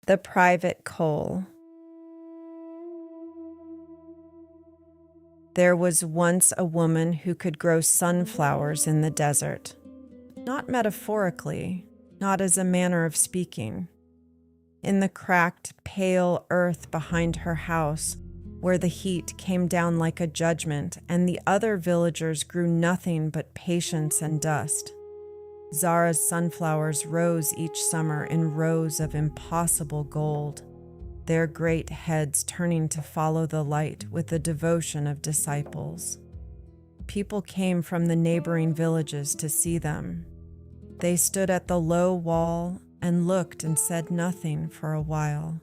The private coal. There was once a woman who could grow sunflowers in the desert, not metaphorically, not as a manner of speaking. In the cracked, pale earth behind her house, where the heat came down like a judgment and the other villagers grew nothing but patience and dust, Zara's sunflowers rose each summer in rows of impossible gold, their great heads turning to follow the light with the devotion of disciples. People came from the neighboring villages to see them. They stood at the low wall and looked and said nothing for a while,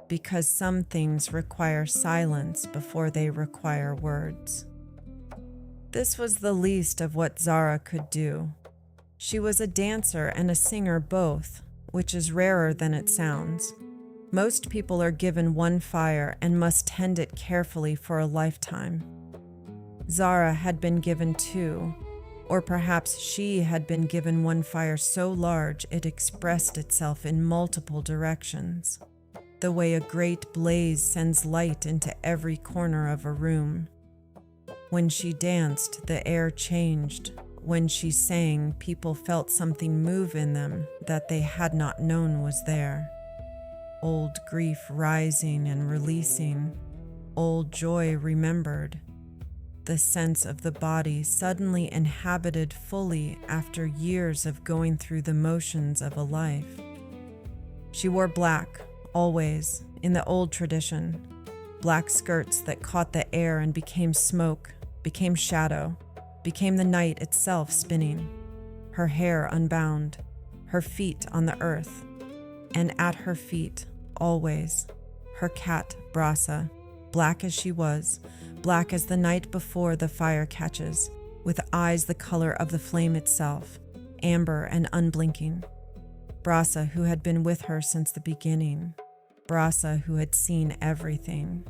because some things require silence before they require words. This was the least of what Zara could do. She was a dancer and a singer both, which is rarer than it sounds. Most people are given one fire and must tend it carefully for a lifetime. Zara had been given two, or perhaps she had been given one fire so large it expressed itself in multiple directions, the way a great blaze sends light into every corner of a room. When she danced, the air changed. When she sang, people felt something move in them that they had not known was there. Old grief rising and releasing, old joy remembered. The sense of the body suddenly inhabited fully after years of going through the motions of a life. She wore black, always, in the old tradition. Black skirts that caught the air and became smoke, became shadow, became the night itself spinning, her hair unbound, her feet on the earth, and at her feet, always, her cat Brasa, black as she was, black as the night before the fire catches, with eyes the color of the flame itself, amber and unblinking. Brasa, who had been with her since the beginning, Brasa, who had seen everything.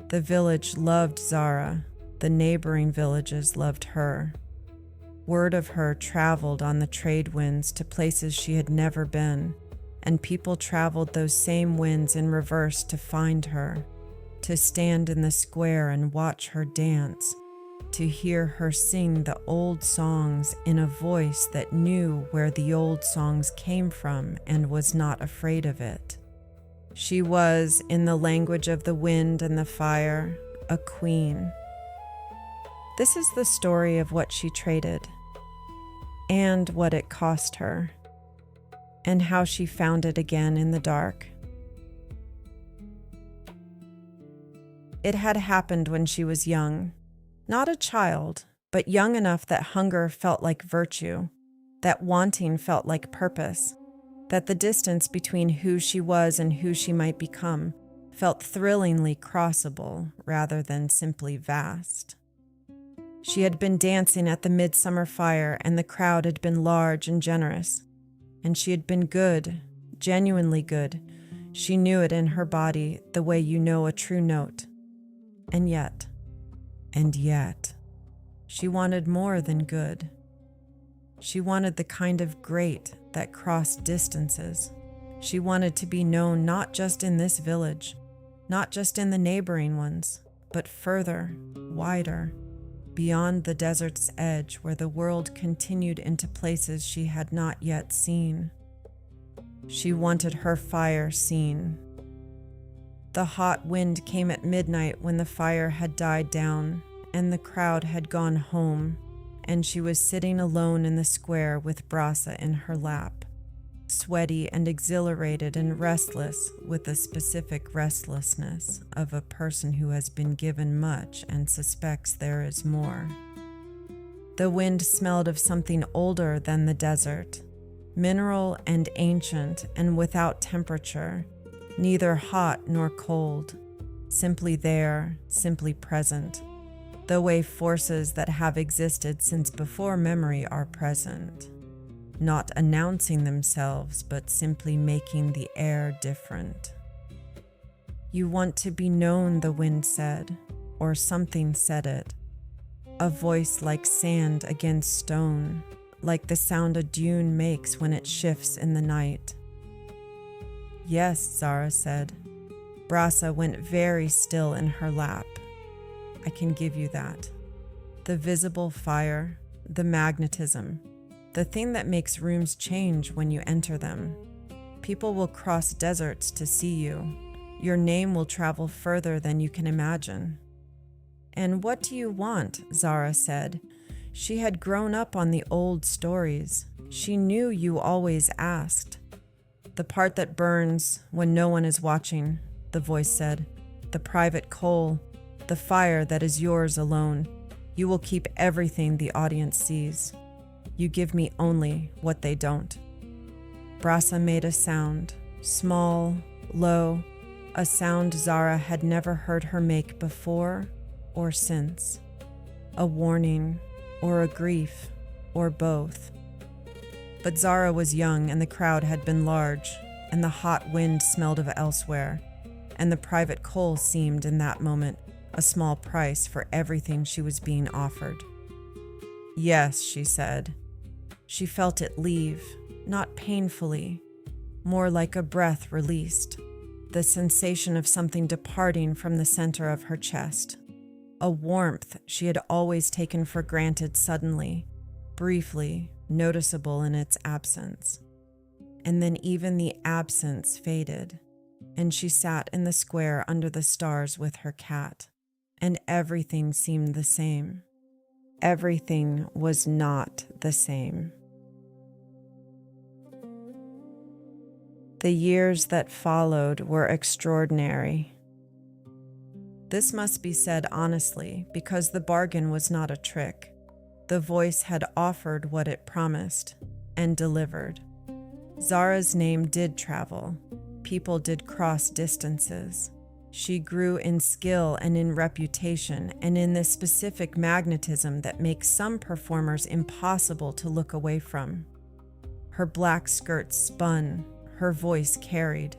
The village loved Zara. The neighboring villages loved her. Word of her traveled on the trade winds to places she had never been, and people traveled those same winds in reverse to find her, to stand in the square and watch her dance, to hear her sing the old songs in a voice that knew where the old songs came from and was not afraid of it. She was, in the language of the wind and the fire, a queen. This is the story of what she traded, and what it cost her, and how she found it again in the dark. It had happened when she was young, not a child, but young enough that hunger felt like virtue, that wanting felt like purpose, that the distance between who she was and who she might become felt thrillingly crossable rather than simply vast. She had been dancing at the midsummer fire, and the crowd had been large and generous. And she had been good, genuinely good. She knew it in her body the way you know a true note. And yet, she wanted more than good. She wanted the kind of great that crossed distances. She wanted to be known not just in this village, not just in the neighboring ones, but further, wider, beyond the desert's edge where the world continued into places she had not yet seen. She wanted her fire seen. The hot wind came at midnight when the fire had died down and the crowd had gone home, and she was sitting alone in the square with Brasa in her lap, sweaty and exhilarated and restless with the specific restlessness of a person who has been given much and suspects there is more. The wind smelled of something older than the desert, mineral and ancient and without temperature, neither hot nor cold, simply there, simply present, the way forces that have existed since before memory are present. Not announcing themselves, but simply making the air different. You want to be known, the wind said, or something said it. A voice like sand against stone, like the sound a dune makes when it shifts in the night. Yes, Zara said. Brasa went very still in her lap. I can give you that. The visible fire, the magnetism, the thing that makes rooms change when you enter them. People will cross deserts to see you. Your name will travel further than you can imagine. And what do you want? Zara said. She had grown up on the old stories. She knew you always asked. The part that burns when no one is watching, the voice said. The private coal, the fire that is yours alone. You will keep everything the audience sees. You give me only what they don't. Brasa made a sound, small, low, a sound Zara had never heard her make before or since. A warning, or a grief, or both. But Zara was young, and the crowd had been large, and the hot wind smelled of elsewhere, and the private coal seemed in that moment a small price for everything she was being offered. Yes, she said. She felt it leave, not painfully, more like a breath released, the sensation of something departing from the center of her chest. A warmth she had always taken for granted suddenly, briefly, noticeable in its absence. And then even the absence faded, and she sat in the square under the stars with her cat, and everything seemed the same. Everything was not the same. The years that followed were extraordinary. This must be said honestly, because the bargain was not a trick. The voice had offered what it promised, and delivered. Zara's name did travel. People did cross distances. She grew in skill and in reputation, and in this specific magnetism that makes some performers impossible to look away from. Her black skirt spun, her voice carried.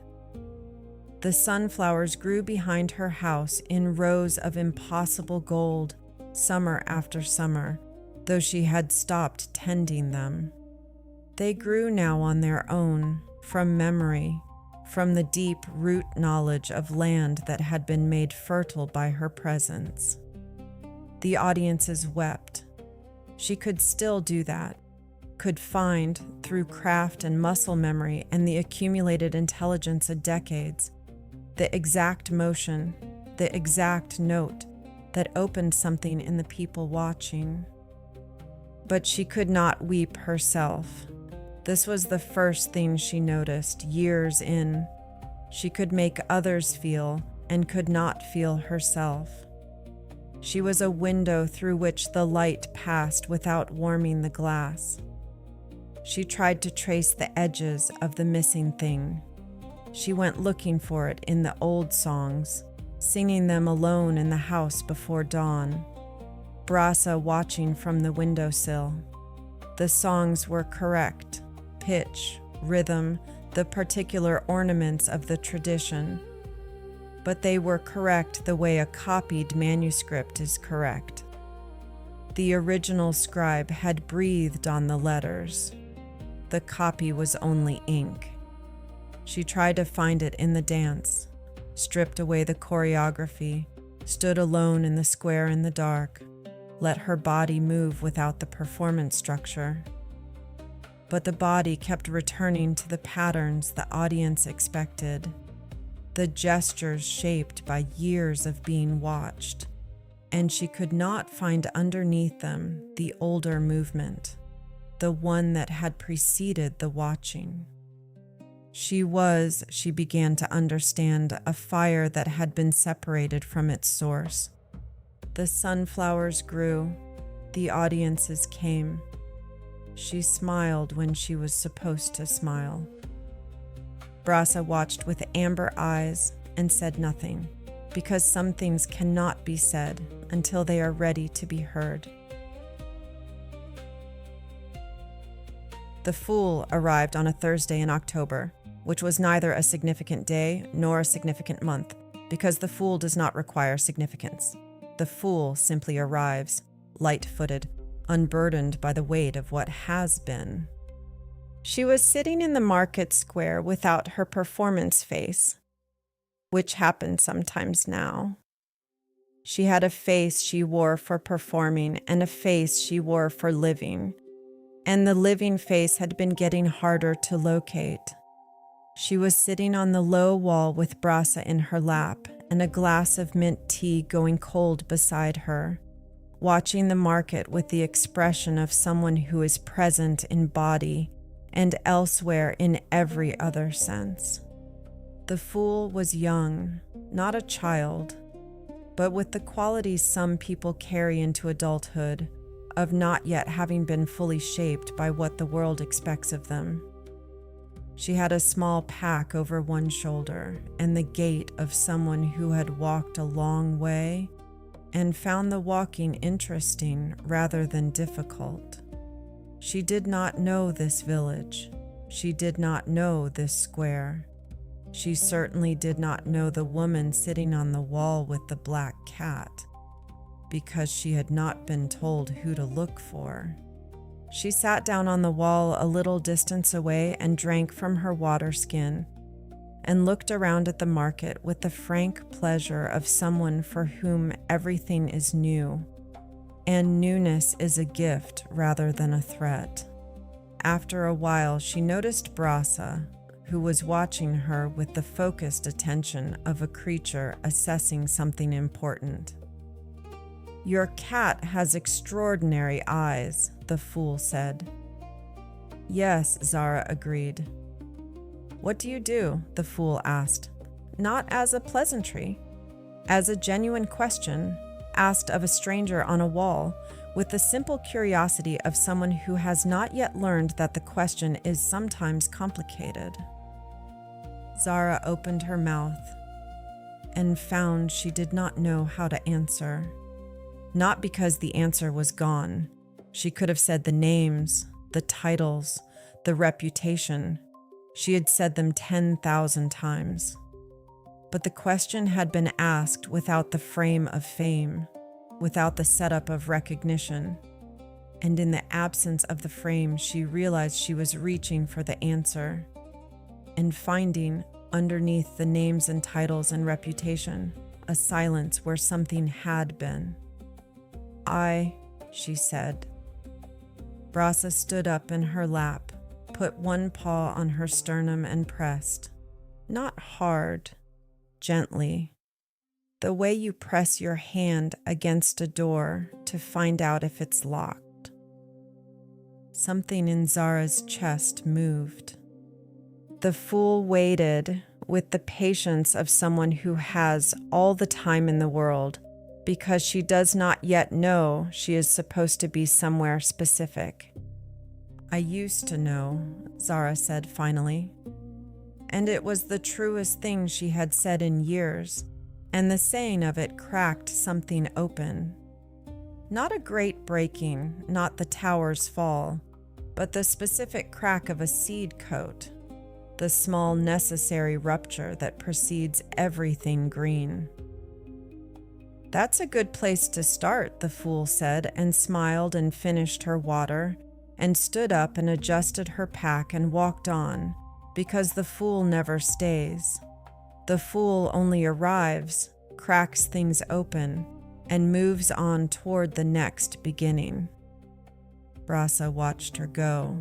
The sunflowers grew behind her house in rows of impossible gold, summer after summer, though she had stopped tending them. They grew now on their own, from memory, from the deep root knowledge of land that had been made fertile by her presence. The audiences wept. She could still do that, could find, through craft and muscle memory and the accumulated intelligence of decades, the exact motion, the exact note that opened something in the people watching. But she could not weep herself. This was the first thing she noticed years in. She could make others feel and could not feel herself. She was a window through which the light passed without warming the glass. She tried to trace the edges of the missing thing. She went looking for it in the old songs, singing them alone in the house before dawn. Brasa watching from the windowsill. The songs were correct, pitch, rhythm, the particular ornaments of the tradition. But they were correct the way a copied manuscript is correct. The original scribe had breathed on the letters. The copy was only ink. She tried to find it in the dance, stripped away the choreography, stood alone in the square in the dark, let her body move without the performance structure. But the body kept returning to the patterns the audience expected, the gestures shaped by years of being watched, and she could not find underneath them the older movement, the one that had preceded the watching. She began to understand, a fire that had been separated from its source. The sunflowers grew, the audiences came. She smiled when she was supposed to smile. Brasa watched with amber eyes and said nothing, because some things cannot be said until they are ready to be heard. The Fool arrived on a Thursday in October, which was neither a significant day nor a significant month, because the Fool does not require significance. The Fool simply arrives, light-footed, unburdened by the weight of what has been. She was sitting in the market square without her performance face, which happened sometimes now. She had a face she wore for performing and a face she wore for living, and the living face had been getting harder to locate. She was sitting on the low wall with Brasa in her lap and a glass of mint tea going cold beside her, watching the market with the expression of someone who is present in body and elsewhere in every other sense. The fool was young, not a child, but with the qualities some people carry into adulthood of not yet having been fully shaped by what the world expects of them. She had a small pack over one shoulder and the gait of someone who had walked a long way and found the walking interesting rather than difficult. She did not know this village. She did not know this square. She certainly did not know the woman sitting on the wall with the black cat, because she had not been told who to look for. She sat down on the wall a little distance away and drank from her water skin, and looked around at the market with the frank pleasure of someone for whom everything is new, and newness is a gift rather than a threat. After a while, she noticed Brasa, who was watching her with the focused attention of a creature assessing something important. "Your cat has extraordinary eyes," the fool said. "Yes," Zara agreed. "What do you do?" the fool asked, not as a pleasantry, as a genuine question asked of a stranger on a wall, with the simple curiosity of someone who has not yet learned that the question is sometimes complicated. Zara opened her mouth and found she did not know how to answer. Not because the answer was gone. She could have said the names, the titles, the reputation. She had said them 10,000 times. But the question had been asked without the frame of fame, without the setup of recognition. And in the absence of the frame, she realized she was reaching for the answer and finding, underneath the names and titles and reputation, a silence where something had been. She said. Brasa stood up in her lap, put one paw on her sternum and pressed, not hard, gently, the way you press your hand against a door to find out if it's locked. Something in Zara's chest moved. The fool waited with the patience of someone who has all the time in the world, because she does not yet know she is supposed to be somewhere specific. "I used to know," Zara said finally. And it was the truest thing she had said in years, and the saying of it cracked something open. Not a great breaking, not the tower's fall, but the specific crack of a seed coat, the small necessary rupture that precedes everything green. "That's a good place to start," the fool said, and smiled and finished her water, and stood up and adjusted her pack and walked on, because the fool never stays. The fool only arrives, cracks things open, and moves on toward the next beginning. Brasa watched her go,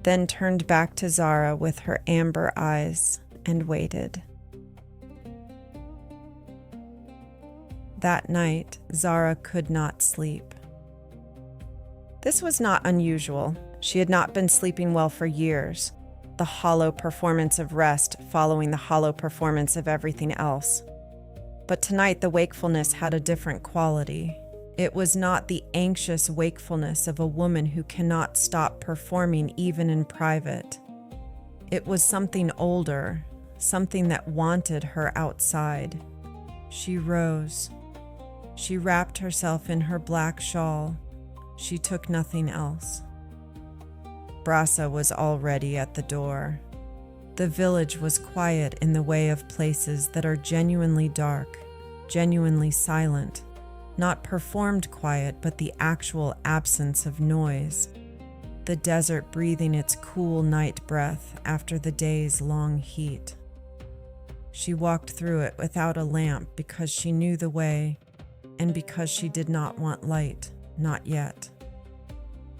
then turned back to Zara with her amber eyes and waited. That night, Zara could not sleep. This was not unusual. She had not been sleeping well for years, the hollow performance of rest following the hollow performance of everything else. But tonight the wakefulness had a different quality. It was not the anxious wakefulness of a woman who cannot stop performing even in private. It was something older, something that wanted her outside. She rose. She wrapped herself in her black shawl. She took nothing else. Brasa was already at the door. The village was quiet in the way of places that are genuinely dark, genuinely silent, not performed quiet, but the actual absence of noise. the desert breathing its cool night breath after the day's long heat. She walked through it without a lamp because she knew the way and because she did not want light, not yet.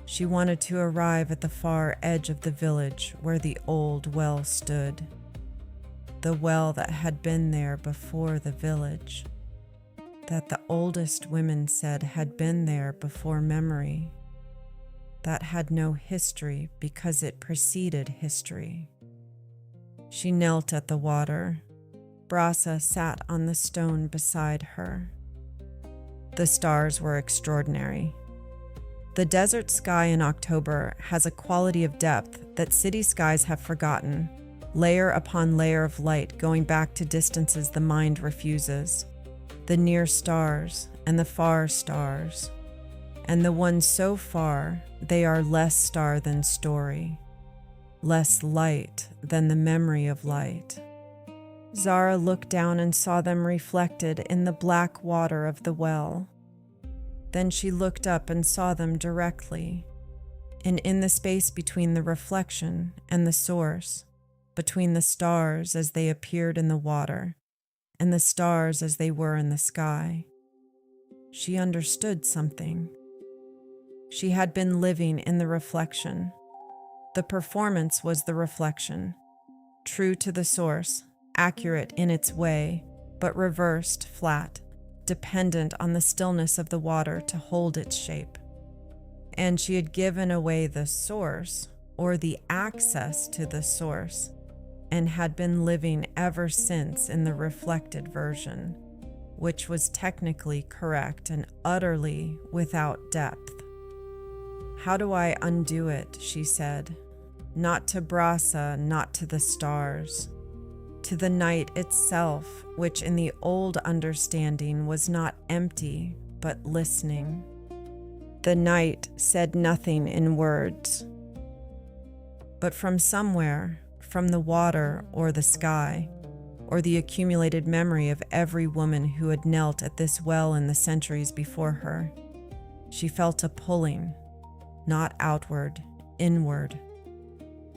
She wanted to arrive at the far edge of the village where the old well stood, the well that had been there before the village, that the oldest women said had been there before memory, that had no history because it preceded history. She knelt at the water. Brasa sat on the stone beside her. The stars were extraordinary. The desert sky in October has a quality of depth that city skies have forgotten, layer upon layer of light going back to distances the mind refuses, the near stars and the far stars, and the ones so far they are less star than story, less light than the memory of light. Zara looked down and saw them reflected in the black water of the well. Then she looked up and saw them directly, and in the space between the reflection and the source, between the stars as they appeared in the water and the stars as they were in the sky, she understood something. She had been living in the reflection. The performance was the reflection, true to the source, accurate in its way, but reversed, flat, dependent on the stillness of the water to hold its shape. And she had given away the source, or the access to the source, and had been living ever since in the reflected version, which was technically correct and utterly without depth. "How do I undo it?" she said. "Not to Brasa, not to the stars. To the night itself, which in the old understanding was not empty, but listening." The night said nothing in words. But from somewhere, from the water or the sky, or the accumulated memory of every woman who had knelt at this well in the centuries before her, she felt a pulling, not outward, inward,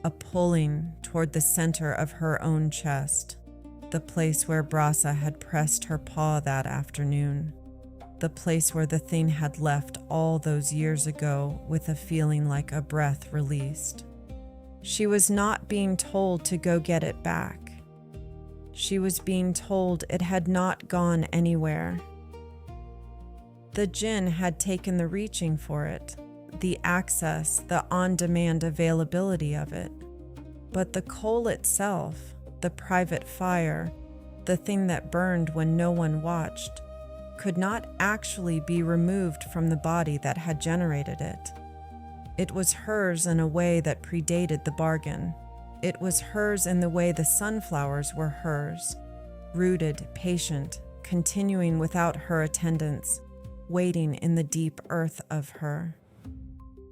a pulling toward the center of her own chest, the place where Brasa had pressed her paw that afternoon, the place where the thing had left all those years ago with a feeling like a breath released. She was not being told to go get it back. She was being told it had not gone anywhere. The jinn had taken the reaching for it, the access, the on-demand availability of it. But the coal itself, the private fire, the thing that burned when no one watched, could not actually be removed from the body that had generated it. It was hers in a way that predated the bargain. It was hers in the way the sunflowers were hers, rooted, patient, continuing without her attendance, waiting in the deep earth of her.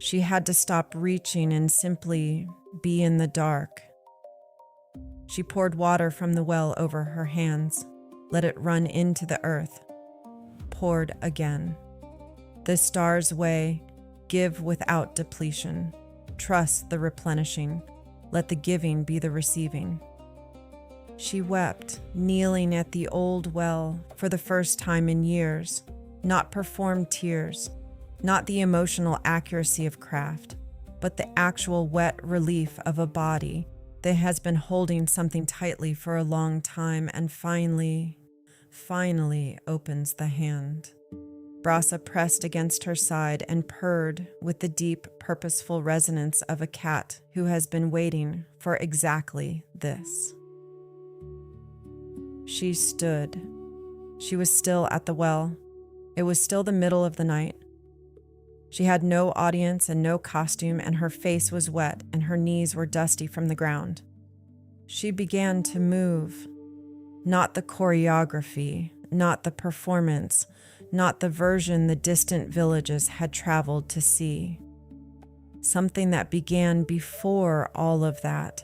She had to stop reaching and simply be in the dark. She poured water from the well over her hands, let it run into the earth, poured again. The star's way, give without depletion, trust the replenishing, let the giving be the receiving. She wept, kneeling at the old well for the first time in years, not performed tears, not the emotional accuracy of craft, but the actual wet relief of a body that has been holding something tightly for a long time and finally opens the hand. Brasa pressed against her side and purred with the deep, purposeful resonance of a cat who has been waiting for exactly this. She stood. She was still at the well. It was still the middle of the night. She had no audience and no costume, and her face was wet and her knees were dusty from the ground. She began to move. Not the choreography, not the performance, not the version the distant villages had traveled to see. Something that began before all of that.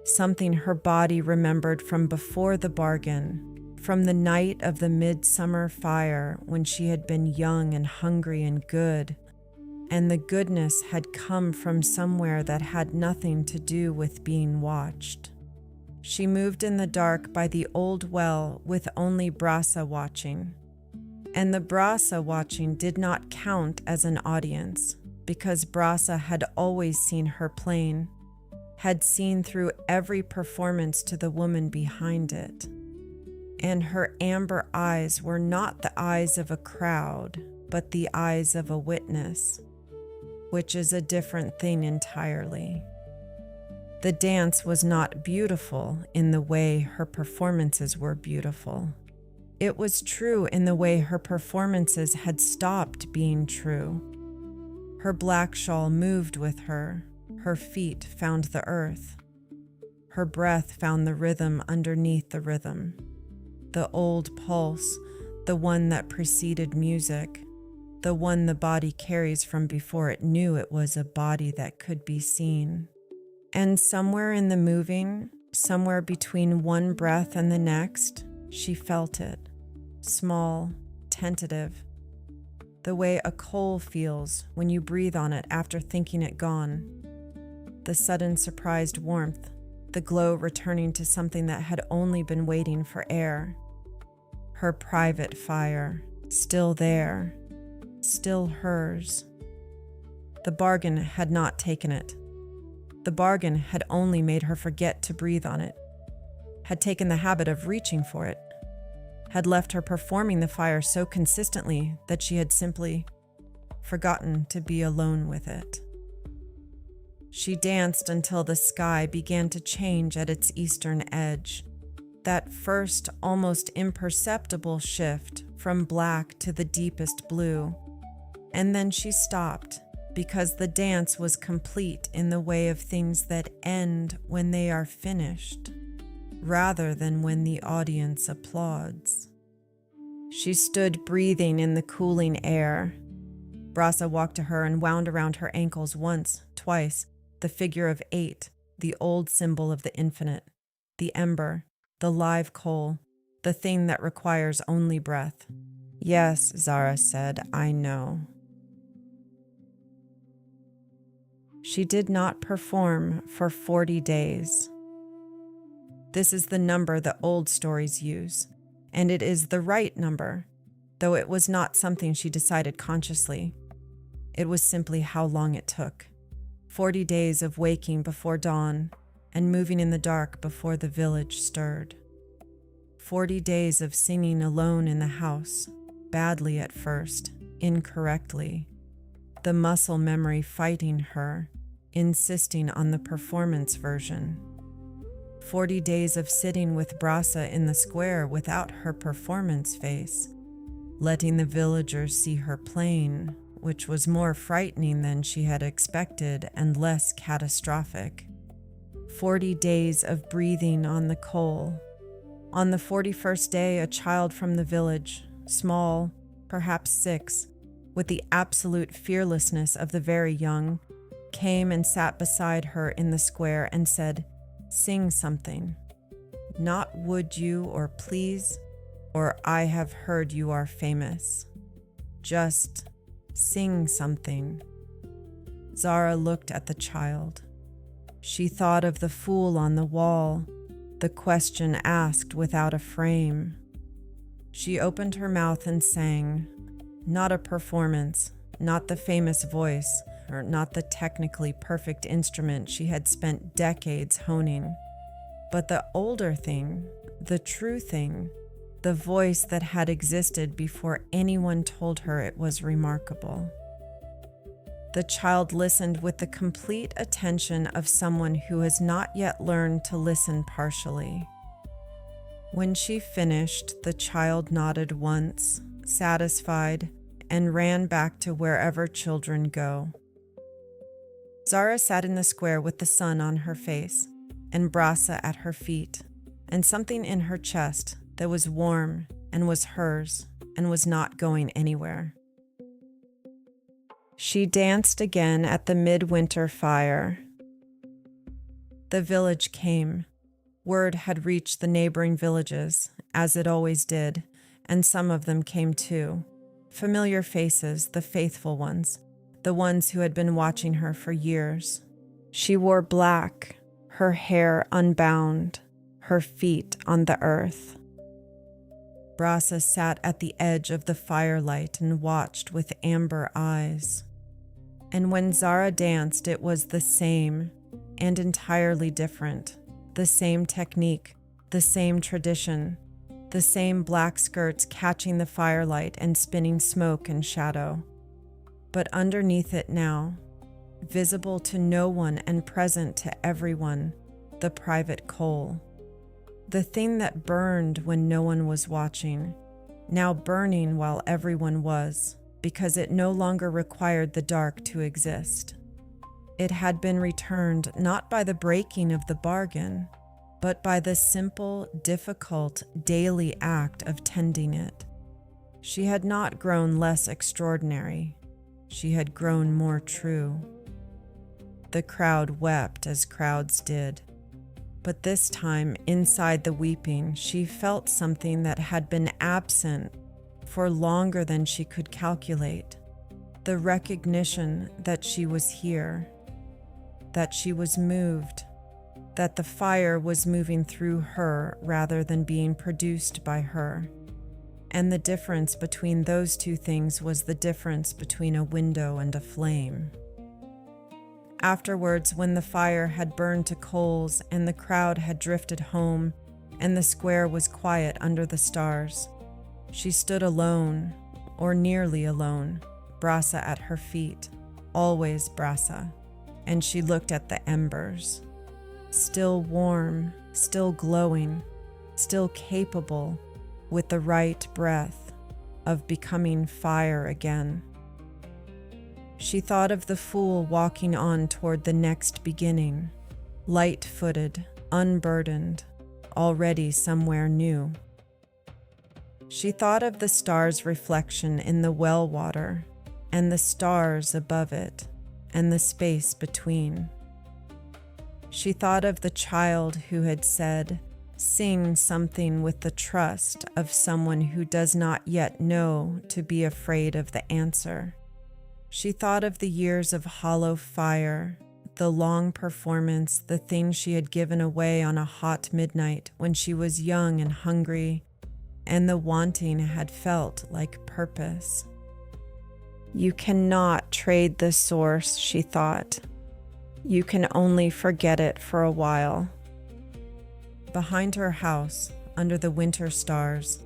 Something her body remembered from before the bargain, from the night of the midsummer fire when she had been young and hungry and good, and the goodness had come from somewhere that had nothing to do with being watched. She moved in the dark by the old well with only Brasa watching. And the Brasa watching did not count as an audience, because Brasa had always seen her playing, had seen through every performance to the woman behind it. And her amber eyes were not the eyes of a crowd, but the eyes of a witness, which is a different thing entirely. The dance was not beautiful in the way her performances were beautiful. It was true in the way her performances had stopped being true. Her black shawl moved with her. Her feet found the earth. Her breath found the rhythm underneath the rhythm. The old pulse, the one that preceded music, the one the body carries from before it knew it was a body that could be seen. And somewhere in the moving, somewhere between one breath and the next, she felt it, small, tentative, the way a coal feels when you breathe on it after thinking it gone. The sudden surprised warmth, the glow returning to something that had only been waiting for air. Her private fire, still there, still hers. The bargain had not taken it. The bargain had only made her forget to breathe on it, had taken the habit of reaching for it, had left her performing the fire so consistently that she had simply forgotten to be alone with it. She danced until the sky began to change at its eastern edge, that first almost imperceptible shift from black to the deepest blue, and then she stopped, because the dance was complete in the way of things that end when they are finished, rather than when the audience applauds. She stood breathing in the cooling air. Brasa walked to her and wound around her ankles once, twice, the figure of 8, the old symbol of the infinite, the ember, the live coal, the thing that requires only breath. Yes, Zara said, I know. She did not perform for 40 days. This is the number the old stories use, and it is the right number, though it was not something she decided consciously. It was simply how long it took. 40 days of waking before dawn and moving in the dark before the village stirred. 40 days of singing alone in the house, badly at first, incorrectly. The muscle memory fighting her, insisting on the performance version. 40 days of sitting with Brasa in the square without her performance face, letting the villagers see her playing, which was more frightening than she had expected and less catastrophic. 40 days of breathing on the coal. On the 41st day, a child from the village, small, perhaps 6, with the absolute fearlessness of the very young, came and sat beside her in the square and said, "Sing something. Not would you or please, or I have heard you are famous. Just sing something." Zara looked at the child. She thought of the fool on the wall, the question asked without a frame. She opened her mouth and sang, not a performance, not the famous voice, or not the technically perfect instrument she had spent decades honing, but the older thing, the true thing, the voice that had existed before anyone told her it was remarkable. The child listened with the complete attention of someone who has not yet learned to listen partially. When she finished, the child nodded once, satisfied, and ran back to wherever children go. Zara sat in the square with the sun on her face, and Brasa at her feet, and something in her chest that was warm and was hers and was not going anywhere. She danced again at the midwinter fire. The village came. Word had reached the neighboring villages, as it always did, and some of them came too. Familiar faces, the faithful ones, the ones who had been watching her for years. She wore black, her hair unbound, her feet on the earth. Brasa sat at the edge of the firelight and watched with amber eyes. And when Zara danced, it was the same and entirely different. The same technique, the same tradition, the same black skirts catching the firelight and spinning smoke and shadow. But underneath it now, visible to no one and present to everyone, the private coal. The thing that burned when no one was watching, now burning while everyone was, because it no longer required the dark to exist. It had been returned not by the breaking of the bargain, but by the simple, difficult, daily act of tending it. She had not grown less extraordinary. She had grown more true. The crowd wept as crowds did. But this time, inside the weeping, she felt something that had been absent for longer than she could calculate. The recognition that she was here, that she was moved, that the fire was moving through her rather than being produced by her. And the difference between those two things was the difference between a window and a flame. Afterwards, when the fire had burned to coals and the crowd had drifted home and the square was quiet under the stars, she stood alone, or nearly alone, Brasa at her feet, always Brasa, and she looked at the embers. Still warm, still glowing, still capable, with the right breath, of becoming fire again. She thought of the fool walking on toward the next beginning, light-footed, unburdened, already somewhere new. She thought of the star's reflection in the well water, and the stars above it, and the space between. She thought of the child who had said, "Sing something with the trust of someone who does not yet know to be afraid of the answer." She thought of the years of hollow fire, the long performance, the things she had given away on a hot midnight when she was young and hungry, and the wanting had felt like purpose. You cannot trade the source, she thought. You can only forget it for a while. Behind her house, under the winter stars,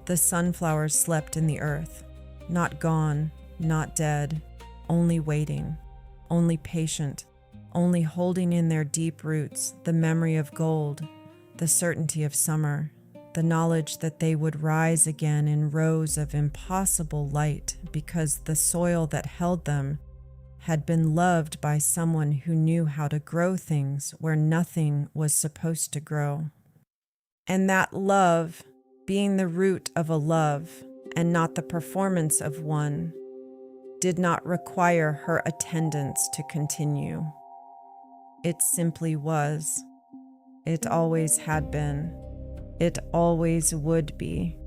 the sunflowers slept in the earth, not gone, not dead, only waiting, only patient, only holding in their deep roots the memory of gold, the certainty of summer, the knowledge that they would rise again in rows of impossible light because the soil that held them had been loved by someone who knew how to grow things where nothing was supposed to grow. And that love, being the root of a love and not the performance of one, did not require her attendance to continue. It simply was. It always had been. It always would be.